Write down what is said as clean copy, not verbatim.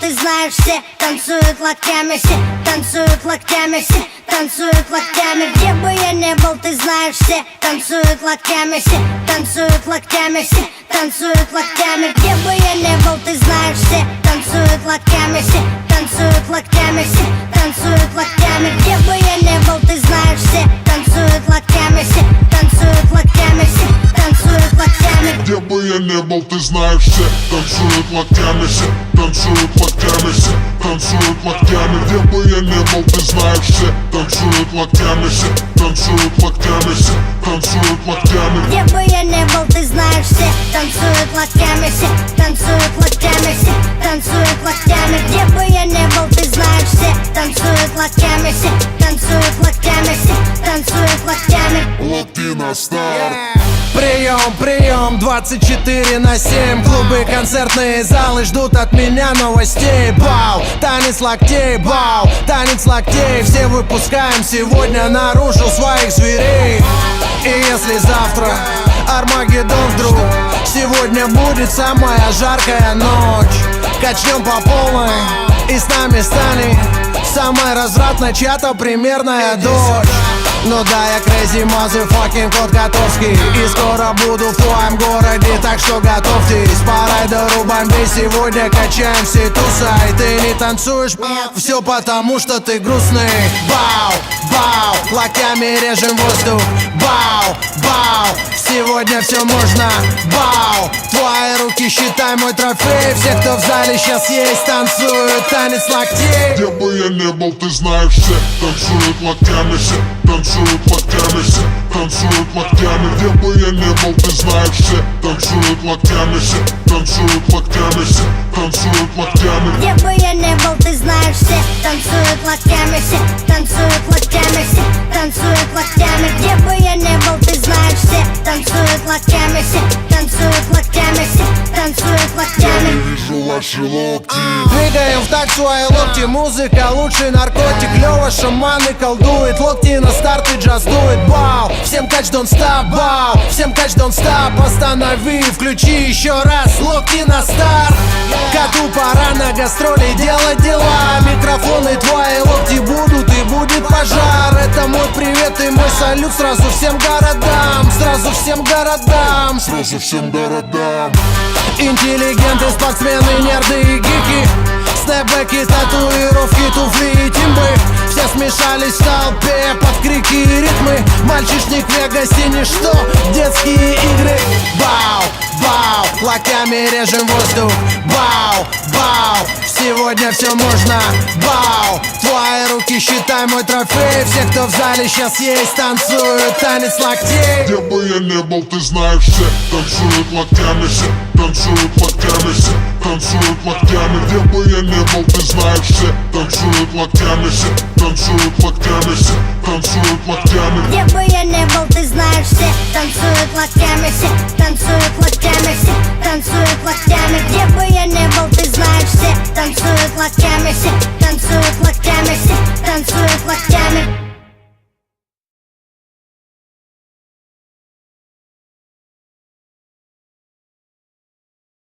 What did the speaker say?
ты знаешь, все танцуют локтями, все танцуют локтями, все танцуют локтями. Где бы я не был, ты знаешь, все танцуют локтями, все танцуют локтями, все танцуют локтями. Где бы я не был, ты знаешь, все танцуют локтями, все танцуют локтями, все танцуют локтями. Где бы я не был, ты знаешь, все танцуют локтями, все танцуют локтями, все танцуют локтями. Где бы я не был, ты знаешь, все танцуют локтями, все танцуют локтями, все танцуют локтями. Где бы я не был, ты знаешь, все танцуют локтями, все танцуют локтями, все танцуют локтями. Где бы я не был, ты знаешь, все танцуют локтями, все танцуют локтями, все танцуют локтями. Где бы я не был, ты знаешь, все танцуют локтями, все танцуют локтями, все танцуют локтями. Локти на старт. Прием, прием, 24/7. Клубы, концертные залы ждут от меня новостей. Бау, танец локтей, бау, танец локтей. Все выпускаем сегодня наружу своих зверей. И если завтра Армагеддон вдруг, сегодня будет самая жаркая ночь. Качнем по полной, и с нами станет самая развратная чья-то примерная дочь. Ну да, я crazy motherfucking кот Котовский, и скоро буду в твоем городе, так что готовьтесь. По райдеру бомбей сегодня качаем все туса. И ты не танцуешь, все потому что ты грустный. Бау, бау, локтями режем воздух. Бау, бау, сегодня все можно. Бау, твои руки считай мой трофей. Все, кто в зале сейчас есть, танцуют танец локтей. Где бы я не был, ты знаешь, все танцуют локтями, все танцуют локтями, все танцуют локтями. Где бы я не был, ты знаешь, все танцуют локтями, все танцуют локтями, все танцуют локтями. Где бы я не был, ты знаешь, все танцуют локтями, все танцуют локтями, все танцуют локтями. Где бы я не был, ты знаешь, все танцуют локтями, все танцуют локтями, все танцуют локтями. Я вижу ваши локти. Двигаем в такт свои локти, музыка лучший наркотик. Лёва шаманы колдует, локти на старт и джаз дует. Бау, всем catch don't stop, бау, всем catch don't stop. Останови, включи еще раз, локти на старт. Коту пора на гастроли делать дела. Микрофоны твои локти будут и будет пожар. Это мой привет и мой салют сразу всем городам. Сразу всем городам. Сразу всем городам. Интеллигенты, спортсмены, нерды и гики. Снэпбэки, татуировки, туфли и тимбы. Все смешались в толпе под крики и ритмы. Мальчишник в Вегасе ничто, детские игры. Бау, бау, локтями режем воздух. Бау, бау, сегодня все можно. Бау, твои руки считай мой трофей. Все, кто в зале сейчас есть, танцуют танец локтей. Где бы я не был, ты знаешь, все танцуют локтями, все танцуют локтями, все танцуют локтями. Где бы я не был, ты знаешь, все танцуют локтями, все танцуют локтями, все танцуют локтями. Где бы я не был, ты знаешь, все танцуют локтями, все танцуют локтями, все танцуют локтями. Где бы я не был, ты знаешь, все танцуют локтями, все